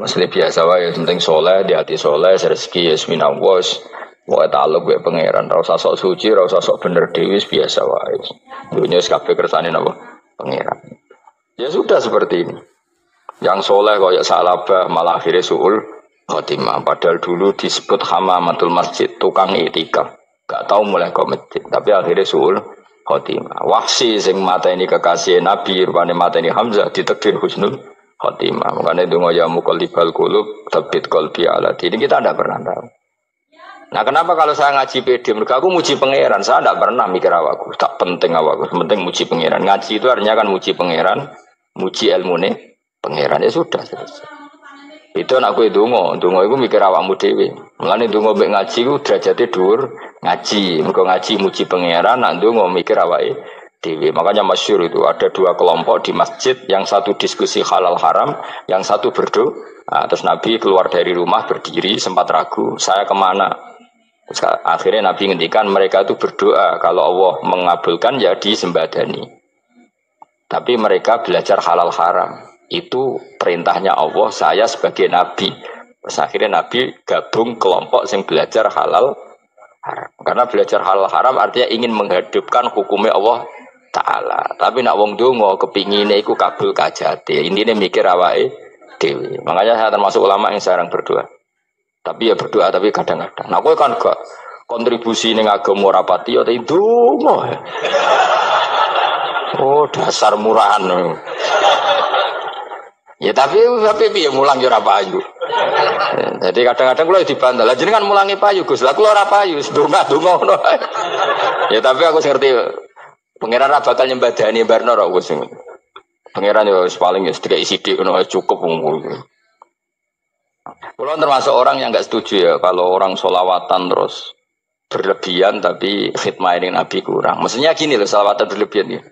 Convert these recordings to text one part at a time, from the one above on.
Maksudnya biasa wae, penting soleh, di hati soleh, rezeki yasminawos, wae taluk wae pangeran, rasa sok suci, rasa sok bener dewi, biasa wae. Dunia kabeh kersane napa pangeran. Ya sudah seperti ini. Yang soleh koyok salabah malah akhirnya suul khotimah. Padahal dulu disebut hamamatul masjid, tukang itikaf. Gak tahu mulai kok masjid, tapi akhirnya suul khotimah. Wahsi sing mata ini kekasih Nabi, rupanya mata ini Hamzah ditakdir husnul khotimah. Makanya itu ya muqallibal qulub tsabbit qalbi ala dini. Kita tidak pernah tahu. Nah, kenapa kalau saya ngaji PD, mereka aku muji pangeran, saya tidak pernah mikir awakku, tak penting awakku, penting muji pangeran. Ngaji itu artinya kan muji pangeran, muji ilmu nih pangeran, ya sudah selesai. Itu anakku itu dongo itu mikir awakmu dewi. Mulane dongo mbek ngaji ku derajate dhuwur, ngaji, mergo ngaji muji pangeran, nak dongo mikir awake dewi. Makanya masyhur itu ada dua kelompok di masjid, yang satu diskusi halal haram, yang satu berdoa. Nah, terus Nabi keluar dari rumah berdiri, sempat ragu, saya kemana? Terus, akhirnya Nabi ngendikan mereka itu berdoa, kalau Allah mengabulkan ya disembadani. Tapi mereka belajar halal haram. Itu perintahnya Allah, saya sebagai Nabi. Terus akhirnya Nabi gabung kelompok yang belajar halal haram. Karena belajar halal haram artinya ingin menghidupkan hukumnya Allah Ta'ala. Tapi nak wong dongo kepinginnya iku kabul kajati. Intinya mikir awake dewi. Makanya saya termasuk ulama yang jarang berdoa. Tapi ya berdoa, tapi kadang-kadang. Nah, kowe kan gak kontribusi ning agama rapati ya itu dongo. Oh, dasar murahan. Ya tapi piye mulang yo ora payu. Jadi kadang-kadang kula dibantah. Lah jenengan mulangi payu Gus. Lah kula ora payu, donga-donga ngono. Ya tapi aku ngerti pangeran ra bakal nyembadani barno ra Gus. Pangeran yo paling ya sedikit sidik ngono cukup ngono. Kula termasuk orang yang enggak setuju ya kalau orang sholawatan terus berlebihan tapi khidmah ini Nabi kurang. Maksudnya gini loh, sholawatan berlebihan ya.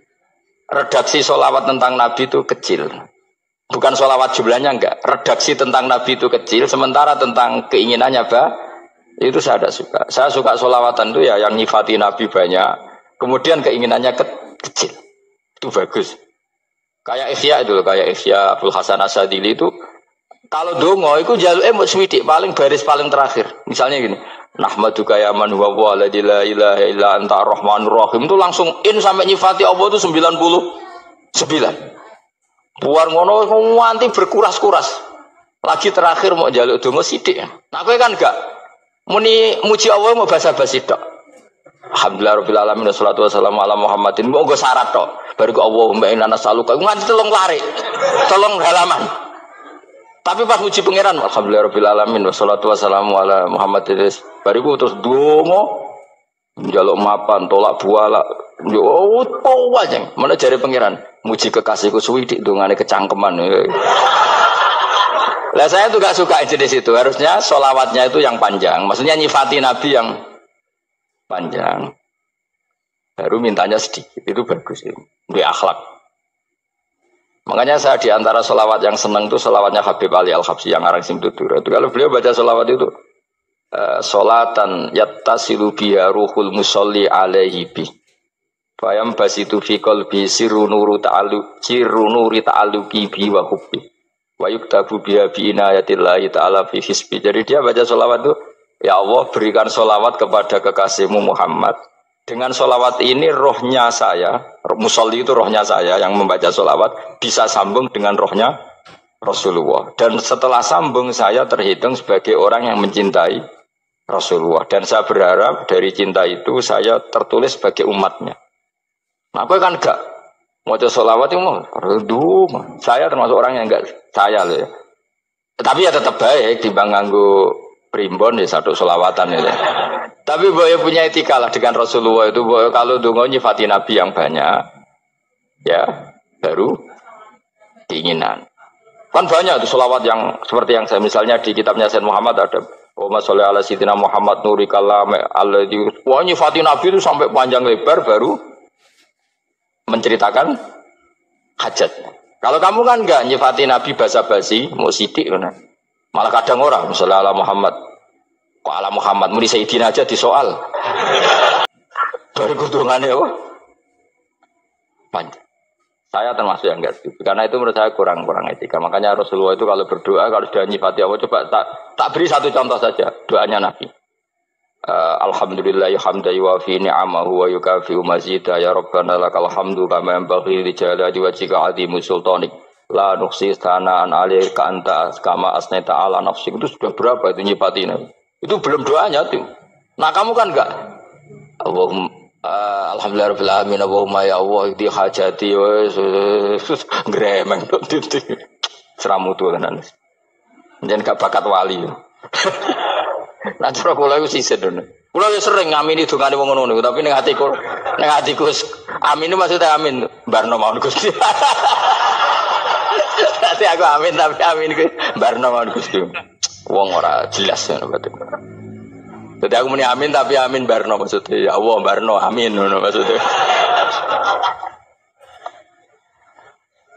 Redaksi sholawat tentang Nabi itu kecil. Bukan sholawat jumlahnya enggak. Redaksi tentang Nabi itu kecil, sementara tentang keinginannya itu saya tidak suka. Saya suka sholawatan itu ya yang nyifati Nabi banyak, kemudian keinginannya kecil. Itu bagus. Kayak Ihya itu, kayak Ihya Abdul Hasan Asadili itu, kalau dongo itu jaluk mau swidik paling baris paling terakhir. Misalnya gini, nahmaduka ya man huwa la ilaha illa anta arrahmanur rahim, itu langsung in sampai nyifati Allah itu 99. Buar ngono nganti berkuras-kuras. Lagi terakhir mau jaluk dongo sidik. Nah kowe kan enggak muni muji Allah mau basa-basi tok. Alhamdulillah rabbil alamin wassalatu wassalamu ala Muhammadin. Mau nggo syarat tok. Baru ke Allahumma inna nas'aluka nganti telung lari. Telung halaman. Tapi pas muji pangeran alhamdulillah rabbil alamin wassalatu wassalamu ala Muhammadin. Bariku terus dongo njaluk mapan tolak buala. Yo aja. Mana jare pangeran? Muji kekasihku suwi di dongane kecangkeman. Lah saya tuh gak suka jenis itu. Harusnya sholawatnya itu yang panjang. Maksudnya nyifati Nabi yang panjang. Baru mintanya sedikit. Itu bagus itu. Di akhlak. Makanya saya diantara sholawat yang senang itu sholawatnya Habib Ali Al-Habsyi yang arang Simtutur. Itu kalau beliau baca sholawat itu sholatan yattasilu biha ruhul musolli alaihi bi. Fayam basitu fi qalbi sirru nuri ta'alluqi bi wa hubbi. Wa yuktabu biha bi inayatillahi ta'ala fi hisbi. Jadi dia baca sholawat itu, ya Allah berikan sholawat kepada kekasihmu Muhammad. Dengan sholawat ini rohnya saya, musolli itu rohnya saya yang membaca sholawat, bisa sambung dengan rohnya Rasulullah. Dan setelah sambung saya terhitung sebagai orang yang mencintai Rasulullah. Dan saya berharap dari cinta itu saya tertulis sebagai umatnya. Nah, aku kan enggak mau sholawat itu mau saya termasuk orang yang enggak saya loh ya. Tapi ya tetap baik dibanding nganggo primbon ya satu sholawatan ya. Tapi boleh punya etika lah dengan Rasulullah itu. Boleh kalau dongo nyifati Nabi yang banyak ya baru keinginan. Kan banyak tuh sholawat yang seperti yang saya misalnya di kitabnya Sayyid Muhammad ada Allahumma sholli ala sayyidina Muhammad nuri kalam alladzi wa nyifati Nabi itu sampai panjang lebar baru menceritakan hajatnya. Kalau kamu kan enggak nyifati Nabi basa-basi, mau sidik kan. Malah kadang orang, misalnya ala Muhammad. Kok ala Muhammad, muni Sayyidina aja disoal. Baru kudungannya apa? Panjang. Saya termasuk yang enggak setuju. Karena itu menurut saya kurang etika. Makanya Rasulullah itu kalau berdoa, kalau sudah nyifati Allah, coba tak beri satu contoh saja doanya Nabi. Alhamdulillah hamdan yuwafi ni'amahu wa yukafi'u mazidah ya Rabbana lakal hamdu kama yanbaghi li jalali wajhika 'azimi sultanik la nuqsi sana'an 'alaika anta kama asnaita 'ala nafsik. Itu sudah berapa itu nyifatinya? Itu belum doanya tuh. Nah, kamu kan enggak Allahumma alhamdulillahirabbil alamin Allahumma ya Allah di hajati wes gremeng titik seramu tuh tenan. Jangan gak bakat wali. Nah, cara kula iku sisih dene. Kula yo sering ngamini dongane wong ngono niku, tapi ning atiku amin maksudnya amin barno mawon Gusti. Dadi aku amin tapi amin ku barno mawon Gusti. Wong ora jelas ngono berarti. Dadi aku muni amin tapi amin barno maksudnya ya Allah barno amin ngono maksudnya.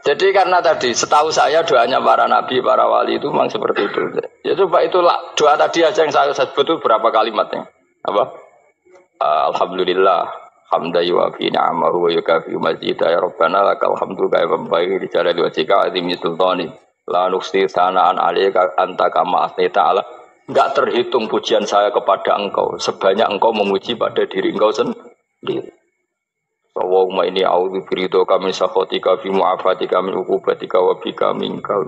Jadi karena tadi setahu saya doanya para nabi, para wali itu memang seperti itu. Ya coba itulah doa tadi aja yang saya sebut itu berapa kalimatnya? Apa? Alhamdulillah hamdan yuwafi ni'amahu wa yukafi'u mazidah ya Rabbana lakal hamdu kama yanbaghi li jalali wajhika 'azimi sultani la nuqsi sana'an 'alaika anta kama asnaita 'ala. Enggak terhitung pujian saya kepada engkau sebanyak engkau memuji pada diri engkau sendiri. Allahumma inni a'udzu biridhoka min sakhatika fi mu'afatika min uqubatika wa bika minkal.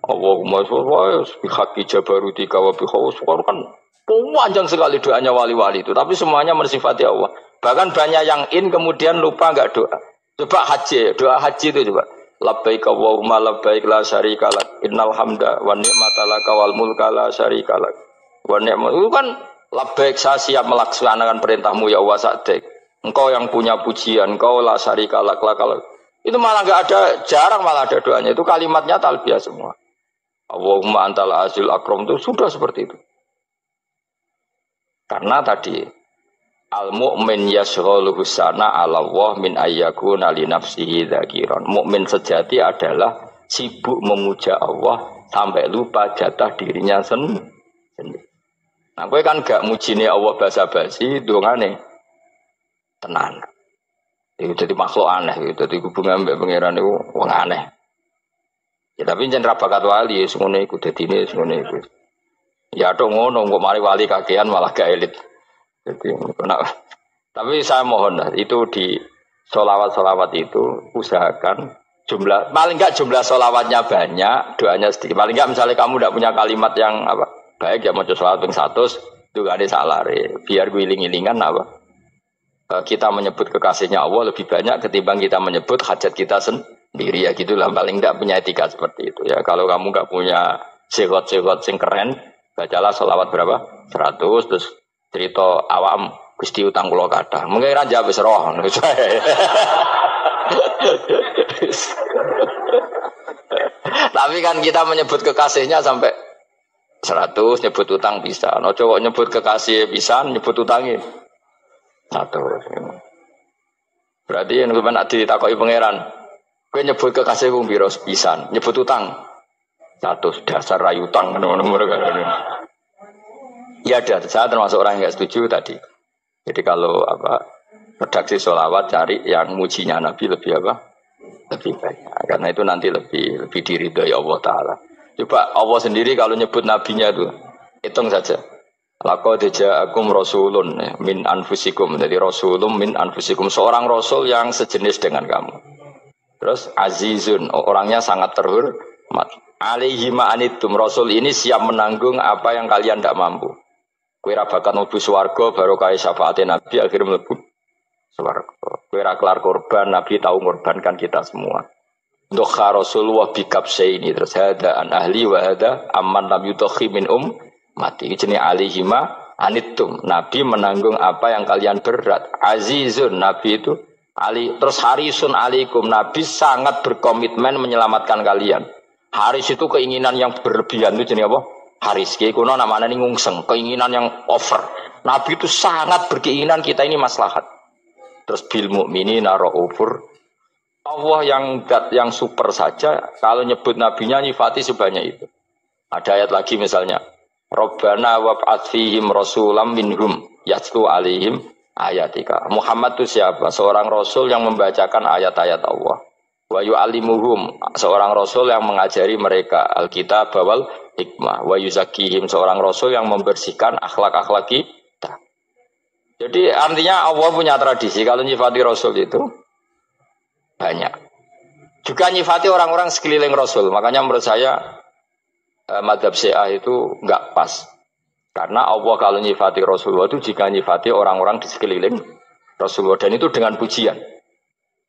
Allahumma sholli bi haqqi jabarutika wa bi khawsika kan panjang sekali doanya wali-wali itu, tapi semuanya mensifati Allah. Bahkan banyak yang kemudian lupa enggak doa. Coba haji, doa haji itu coba. Labbaik Allahumma labbaik la syarika lak innal hamda wan ni'mata laka wal mulka la syarika lak. Wa ni'mat itu kan labbaik saya siap melaksanakan perintahmu ya Allah sa'dik. Engkau yang punya pujian, engkau la syarika lak. Itu malah enggak ada, jarang malah ada doanya. Itu kalimatnya talbiyah semua. Allahumma antal azil akram itu sudah seperti itu. Karena tadi al-mu'min yashghaluhu sana 'ala Allah min ayyakuna li nafsihi dzakiran. Mukmin sejati adalah sibuk memuja Allah sampai lupa jatah dirinya sendiri. Nah, kowe kan gak mujine Allah basa-basi, dongane tenan. Itu jadi makhluk aneh, itu jadi hubungan mbek pangeran itu wong aneh. Ya tapi jangan bakat wali, semuanya ikut jadi semuanya ikut. Ya dong ngono, kok mari wali kakean malah gak elit. Jadi, tapi saya mohon itu di solawat itu usahakan jumlah paling enggak jumlah solawatnya banyak, doanya sedikit. Paling enggak misalnya kamu tidak punya kalimat yang apa baik ya mau solawat ping 100 itu gak ada salah biar guling-gilingan apa. Kita menyebut kekasihnya Allah lebih banyak ketimbang kita menyebut hajat kita sendiri ya gitulah, paling enggak punya etika seperti itu ya. Kalau kamu enggak punya segot-segot sing keren, bacalah selawat berapa? 100 terus cerita awam Gusti utang kula kathah. Mengke ra jawab wis roh. Tapi kan kita menyebut kekasihnya sampai 100 nyebut utang bisa. No cowok nyebut kekasih pisan nyebut utangnya 100. Berarti yang sampean ditakoki pangeran, kowe nyebut kekasihku piro pisan, nyebut utang 100 dasar rayu utang ngono-ngono kan. Ya ada, saya termasuk orang yang nggak setuju tadi. Jadi kalau apa redaksi sholawat cari yang mujinya Nabi lebih apa? Lebih banyak. Karena itu nanti lebih diridhoi Allah Taala. Coba Allah sendiri kalau nyebut nabinya itu hitung saja. Laqad ja'akum rasulun min anfusikum. Jadi rasulun min anfusikum, seorang rasul yang sejenis dengan kamu. Terus azizun, orangnya sangat terhormat. Alaihi ma'anitum, rasul ini siap menanggung apa yang kalian tidak mampu. Kowe ra bakal mlebu swarga barokah syafaate Nabi akhirnya mlebu swarga. Kowe ra kelar korban, Nabi tahu mengorbankan kita semua. Dokha Rasulullah bikabse ini terus ada an ahli wa ada amman lam yudokhi min mati. Ini alihima anitum. Nabi menanggung apa yang kalian berat. Azizun, Nabi itu ali terus harisun alaikum. Nabi sangat berkomitmen menyelamatkan kalian. Haris itu keinginan yang berlebihan itu jenis apa? Haris, kiai kuno namanya ini ngungseng, keinginan yang over. Nabi itu sangat berkeinginan kita ini maslahat. Terus bil mukminina raufur. Allah yang super saja kalau nyebut nabinya nyifati sebanyak itu. Ada ayat lagi misalnya, Rabbana wab'ats fihim rasulam minhum yatlu alaihim ayatika. Muhammad itu siapa? Seorang rasul yang membacakan ayat-ayat Allah. Wa yu'allimuhum, seorang rasul yang mengajari mereka alkitab wal hikmah. Wa yuzakkihim, seorang rasul yang membersihkan akhlak-akhlak kita. Jadi artinya Allah punya tradisi kalau nyifati rasul itu banyak. Juga nyifati orang-orang sekeliling rasul. Makanya menurut saya madzhab Syiah itu enggak pas. Karena Allah kalau nyifati Rasulullah itu jika nyifati orang-orang di sekeliling Rasulullah, dan itu dengan pujian,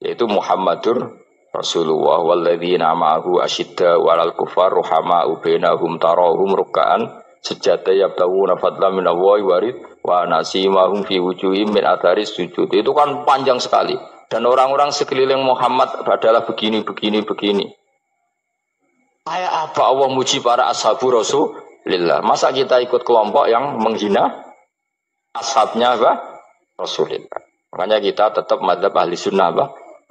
yaitu Muhammadur Rasulullah walladzina ma'ahu asyidda 'alal kuffar ruhama'u bainahum tarahum ruk'an sujada yabtaguna fadlan minallahi warid wa nasimahum fi wujuhihim min atharis sujud. Itu kan panjang sekali, dan orang-orang sekeliling Muhammad adalah begini. Kayak apa Allah muji para ashabu Rasulillah? Masa kita ikut kelompok yang menghina ashabnya Rasulillah? Makanya kita tetap madzhab ahli sunnah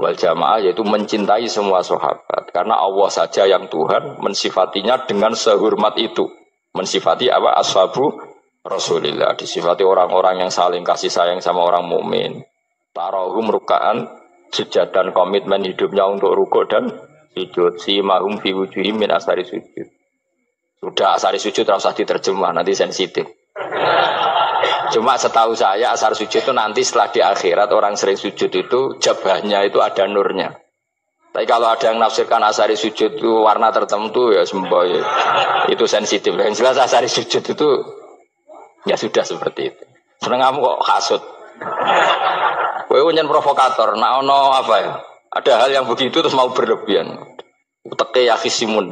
wal jamaah, yaitu mencintai semua sahabat. Karena Allah saja yang Tuhan mensifatinya dengan sehormat itu. Mensifati ashabu Rasulillah. Disifati orang-orang yang saling kasih sayang sama orang mukmin. Tarahum ruka'an, sujud dan komitmen hidupnya untuk rukuk dan sujud. Si mahum fi wujuhim min asari sujud. Sudah asari sujud tidak usah diterjemah, nanti sensitif. Cuma setahu saya asar sujud itu nanti setelah di akhirat orang sering sujud itu jabahnya itu ada nurnya. Tapi kalau ada yang nafsirkan asari sujud itu warna tertentu ya semboh ya. Itu sensitif. Yang jelas asari sujud itu ya sudah seperti itu. Seneng kamu kok hasut. Kowe nyen provokator, nak ono apa ya? Ada hal yang begitu terus mau berlebihan. Uteke ya khisimun.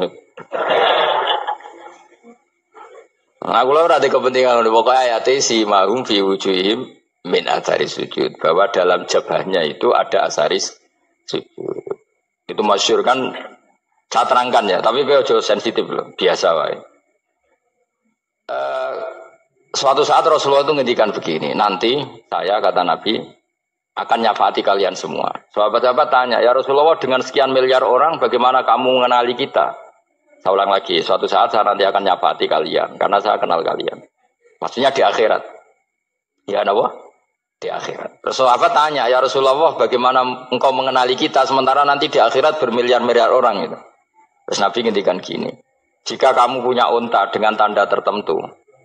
Nah, kalau ada kepentingan pokoknya ayat si mahum fi wujuhim min atharis sujud, bahwa dalam jabahnya itu ada asaris sujud. Itu masyhur kan, saya terangkan ya, tapi ojo sensitif loh, biasa wae. Suatu saat Rasulullah itu ngendikan begini, nanti saya kata Nabi akan nyafaati kalian semua. Sahabat-sahabat tanya, ya Rasulullah dengan sekian miliar orang bagaimana kamu mengenali kita? Saya ulang lagi, suatu saat saya nanti akan nyafaati kalian karena saya kenal kalian. Maksudnya di akhirat. Ya apa? Di akhirat. Terus sahabat tanya, ya Rasulullah bagaimana engkau mengenali kita sementara nanti di akhirat bermiliar-miliar orang itu. Terus Nabi ngendikan gini, jika kamu punya unta dengan tanda tertentu,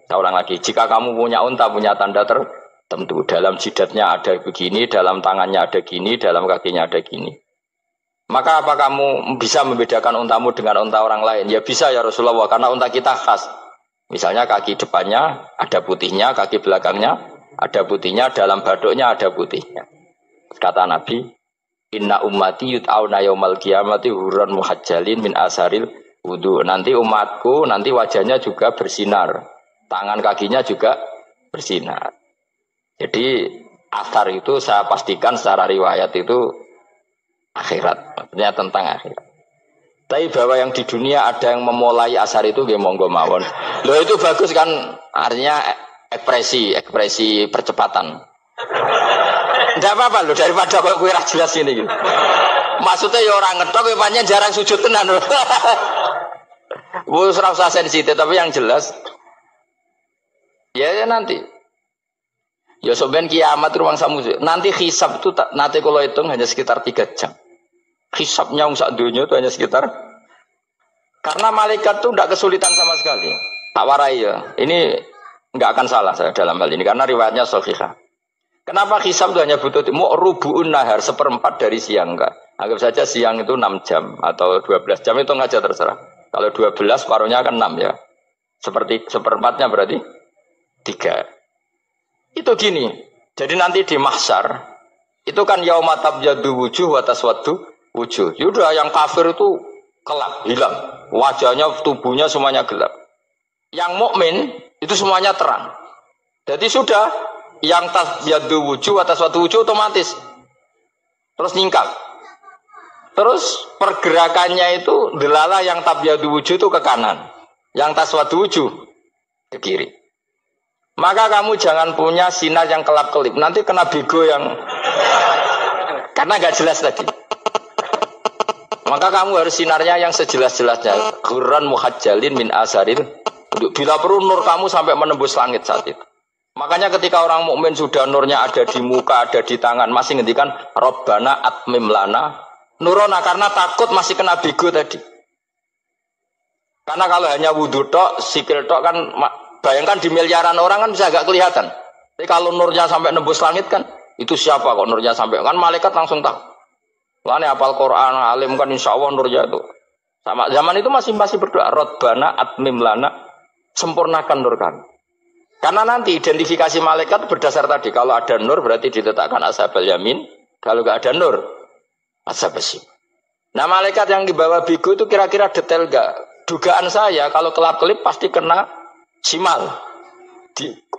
saya ulang lagi, jika kamu punya unta punya tanda tertentu, dalam jidatnya ada begini, dalam tangannya ada gini, dalam kakinya ada gini, maka apa kamu bisa membedakan untamu dengan unta orang lain? Ya bisa ya Rasulullah, karena unta kita khas. Misalnya kaki depannya ada putihnya, kaki belakangnya ada putihnya, dalam baduknya ada putihnya. Kata Nabi, inna ummati yut'auna yaumal qiyamati hurran muhajjalin min asaril wudu. Nanti umatku, nanti wajahnya juga bersinar, tangan kakinya juga bersinar. Jadi asar itu saya pastikan secara riwayat itu akhirat, maksudnya tentang akhirat. Tapi bahwa yang di dunia ada yang memulai asar itu nggih monggo mawon. Loh itu bagus kan, artinya ekspresi percepatan. Ndak apa-apa loh, daripada kok kowe ora jelas ini gitu. Maksudnya ya orang ngetok kowe pancen jarang sujud tenan. Wis ora usah sensitif, tapi yang jelas ya nanti. Ya soben kiamat ruang samu. Nanti hisab itu nanti kalau hitung hanya sekitar 3 jam. Hisabnya sak dunia itu hanya sekitar, karena malaikat itu tidak kesulitan sama sekali. Tak warai ya. Ini nggak akan salah saya dalam hal ini karena riwayatnya sahihah. Kenapa hisab itu hanya butuh rubu'un nahar, 1/4 dari siang enggak? Anggap saja siang itu 6 jam atau 12 jam itu aja terserah. Kalau 12 paruhnya kan 6 ya. Seperti 1/4-nya berarti 3. Itu gini. Jadi nanti di mahsyar itu kan yauma tabyaddu wujuh wa taswaddu wujuh. Yaudah yang kafir itu kelap, hilang. Wajahnya, tubuhnya semuanya gelap. Yang mukmin itu semuanya terang. Jadi sudah yang tabyaddu wujuh wa taswaddu wujuh otomatis terus ningkat. Terus pergerakannya itu delala yang tabyaddu wujuh itu ke kanan, yang taswaddu wujuh ke kiri. Maka kamu jangan punya sinar yang kelap-kelip. Nanti kena bego yang karena nggak jelas tadi. Maka kamu harus sinarnya yang sejelas-jelasnya. Hurran muhajjalin min asaril. Bila perlu nur kamu sampai menembus langit saat itu. Makanya ketika orang mukmin sudah nurnya ada di muka, ada di tangan, masih ngendikan Rabbana atmim lana Nurona karena takut masih kena bigo tadi. Karena kalau hanya wudhu tok, sikil tok kan, bayangkan di miliaran orang kan bisa agak kelihatan. Tapi kalau nurnya sampai nembus langit kan, itu siapa kok nurnya sampai, kan malaikat langsung tahu. Lani hafal Quran, alim kan insya Allah nurnya itu. Sama zaman itu masih berdoa, Rabbana atmim lana, sempurnakan nur kami. Karena nanti identifikasi malaikat berdasar tadi, kalau ada nur berarti diletakkan ashabul yamin, kalau nggak ada nur, ashabul shimal. Nah malaikat yang dibawa bigo itu kira-kira detail gak? Dugaan saya kalau kelap-kelip pasti kena simal.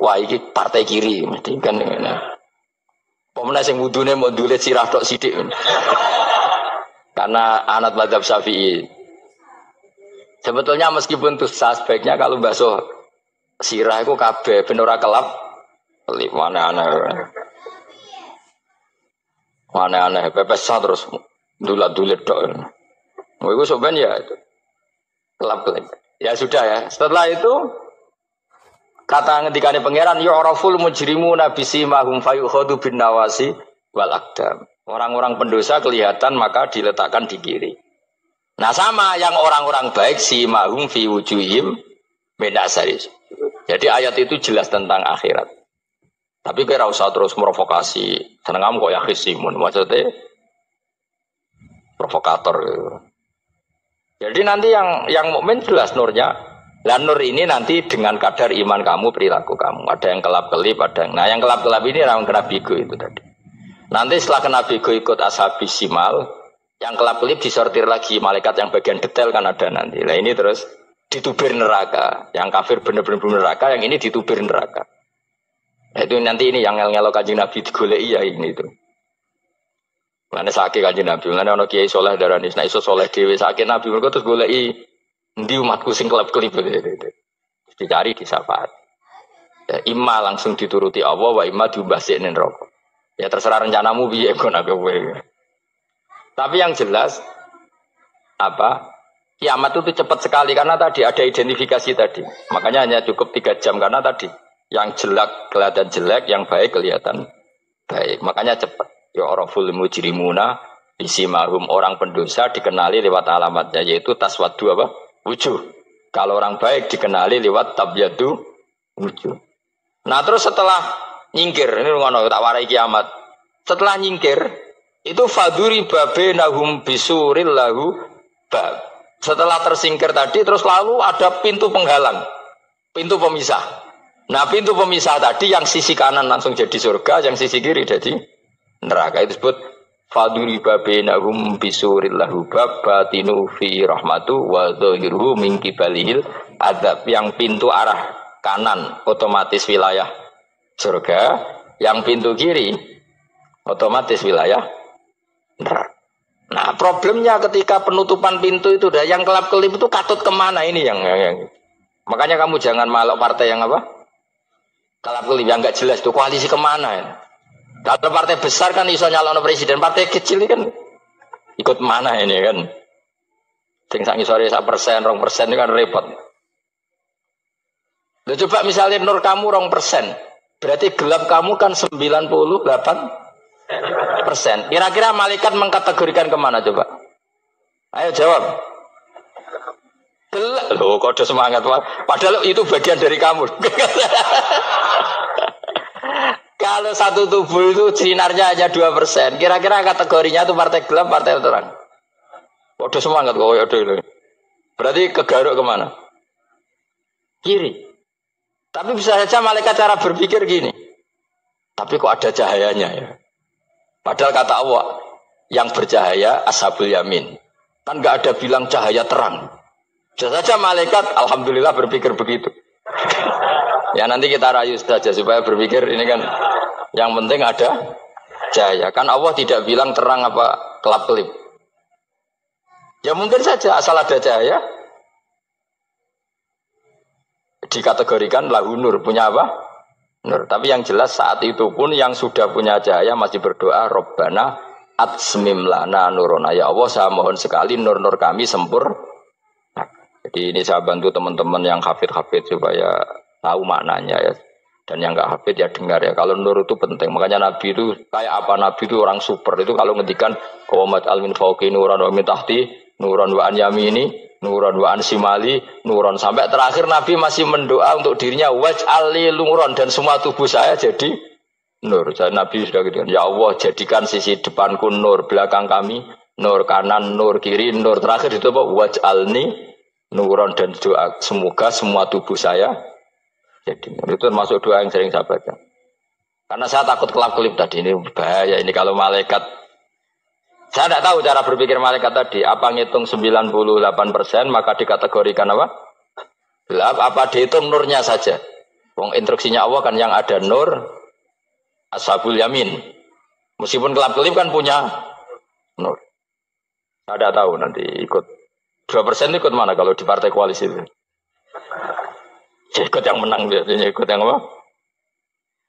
Wah ini partai kiri mesti kan. Pemenang yang wudune mau dulit sirah tok sidik. Karena anak madzhab Syafi'i. Sebetulnya meskipun itu sebaiknya kalau basuh sirah itu kabeh ben ora kelap. Mana aneh pepes terus dulat-dulit tok. Iku soben ya itu. Kelap-kelip. Ya sudah ya. Setelah itu kata ngendikane pangeran yu'raful mujrimuna bisimahum fayukhadu bin nawasi wal aqdam. Orang-orang pendosa kelihatan maka diletakkan di kiri. Nah sama yang orang-orang baik simahum fi wujuhim min asari. Jadi ayat itu jelas tentang akhirat. Tapi kira usah terus provokasi. Seneng kok ya khisimun maksudnya provokator gitu. Jadi nanti yang mukmin jelas nurnya. Lah nur ini nanti dengan kadar iman kamu, perilaku kamu. Ada yang kelap-kelip, ada yang... Nah yang kelap-kelip ini yang kena bigo itu tadi. Nanti setelah kena bigo ikut ashabis simal, yang kelap-kelip disortir lagi malaikat yang bagian detail kan ada nanti. Nah ini terus ditubir neraka. Yang kafir benar-benar neraka, yang ini ditubir neraka. Nah, itu nanti ini yang ngel-ngelo kanjeng Nabi digoleki ya ini itu. Mana sakit kanjeng Nabi, mana ono kiai soleh darani, nah iso soleh dewi sakit Nabi, mereka terus goleki ndi umatku sing kelap-kelip itu. Dicari di syafaat. Ya, imma langsung dituruti Allah, wa imma diubasin neraka. Ya terserah rencanamu piye kon aku kowe. Tapi yang jelas apa? Kiamat itu cepat sekali karena tadi ada identifikasi tadi. Makanya hanya cukup 3 jam karena tadi yang jelek kelihatan jelek, yang baik kelihatan baik. Makanya cepat. Ya oraful mujrimuna bisimahum, orang pendosa dikenali lewat alamatnya yaitu taswaddu apa? Wujuh. Kalau orang baik dikenali lewat tabyadu wujuh. Nah terus setelah nyingkir, ini ngono tak warai kiamat. Setelah nyingkir itu faduri babenahum bisuril lahu bab. Setelah tersingkir tadi terus lalu ada pintu penghalang, pintu pemisah. Nah pintu pemisah tadi yang sisi kanan langsung jadi surga, yang sisi kiri jadi neraka. Itu disebut faduri babenahum bisuril lahu bab batinu fi rahmatu wa dhahiruhu min qibalihil adzab. Yang pintu arah kanan otomatis wilayah surga, yang pintu kiri otomatis wilayah neraka. Nah problemnya ketika penutupan pintu itu dah yang kelap-kelip itu katut kemana ini yang makanya kamu jangan malok partai yang apa kelap-kelip yang nggak jelas itu koalisi kemana ya. Kalau partai besar kan iso nyalon presiden, partai kecil ini kan ikut mana ini kan? Sing sak ngisore 1%, 2% ini kan repot. Loh, coba misalnya nur kamu 2%, berarti gelap kamu kan 98%. Kira-kira malaikat mengkategorikan kemana coba? Ayo jawab. Gelap. Loh, kode semangat Pak. Padahal itu bagian dari kamu. Kalau satu tubuh itu sinarnya hanya 2%, kira-kira kategorinya itu partai gelap, partai terang. Waduh semangat kok, waduh. Berarti kegaruk kemana? Kiri. Tapi bisa saja malaikat cara berpikir gini. Tapi kok ada cahayanya ya? Padahal kata Allah, yang bercahaya ashabul yamin. Kan nggak ada bilang cahaya terang. Bisa saja malaikat, alhamdulillah berpikir begitu. Ya nanti kita rayu saja supaya berpikir ini kan yang penting ada cahaya. Kan Allah tidak bilang terang apa kelap-kelip. Ya mungkin saja asal ada cahaya dikategorikan lahu nur, punya apa? Nur. Tapi yang jelas saat itu pun yang sudah punya cahaya masih berdoa Rabbana atsmim lana nurona. Ya Allah saya mohon sekali nur-nur kami sempurna. Jadi ini saya bantu teman-teman yang hafid-hafid supaya tahu maknanya ya. Dan yang nggak hafid ya dengar ya. Kalau nur itu penting. Makanya Nabi itu kayak apa? Nabi itu orang super. Itu kalau ngendikan qawamat al min fauqi nuran wa min tahti nuran wa an yamini nuran wa an simali nuran, sampai terakhir Nabi masih mendoa untuk dirinya waj'al li nuran, dan semua tubuh saya jadi nur. Jadi Nabi sudah gitu kan. Ya Allah, jadikan sisi depanku nur, belakang kami nur, kanan nur, kiri nur. Terakhir itu apa? Waj'alni nuran, dan doa semoga semua tubuh saya jadi nur. Itu termasuk doa yang sering saya baca. Karena saya takut kelap-kelip tadi, ini bahaya ini kalau malaikat. Saya tidak tahu cara berpikir malaikat tadi. Apa ngitung 98% maka dikategorikan apa? Gelap. Apa dihitung nurnya saja? Wong instruksinya Allah kan yang ada nur ashabul yamin. Meskipun kelap-kelip kan punya nur. Saya tidak tahu nanti ikut 2% ikut mana kalau di partai koalisi itu. Ikut yang menang biasanya, ikut yang apa?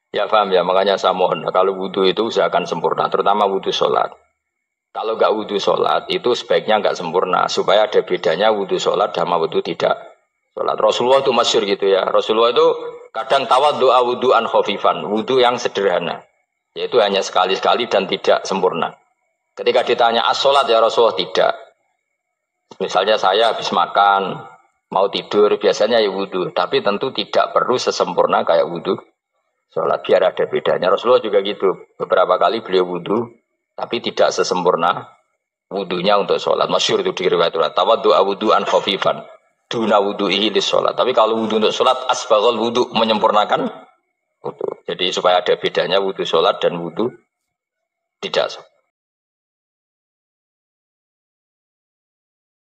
Ya paham ya, makanya saya mohon. Kalau wudhu itu usahakan sempurna, terutama wudhu sholat. Kalau nggak wudhu sholat itu sebaiknya nggak sempurna, supaya ada bedanya wudhu sholat sama wudhu tidak sholat. Rasulullah itu masyhur gitu ya. Rasulullah itu kadang tawaddu'a wudhu'an khafifan, wudhu yang sederhana, yaitu hanya sekali-sekali dan tidak sempurna. Ketika ditanya as-sholat ya Rasulullah, tidak. Misalnya saya habis makan, mau tidur, biasanya ya wudhu, tapi tentu tidak perlu sesempurna kayak wudhu sholat, biar ada bedanya. Rasulullah juga gitu, beberapa kali beliau wudhu tapi tidak sesempurna wudunya untuk sholat. Masyhur itu di riwayat tawaddu'a wudhu'an khafifan duna wudhu'ihi lis sholat. Tapi kalau wudhu untuk sholat asbaghal wudhu, menyempurnakan wudhu. Jadi supaya ada bedanya wudhu sholat dan wudhu tidak sholat.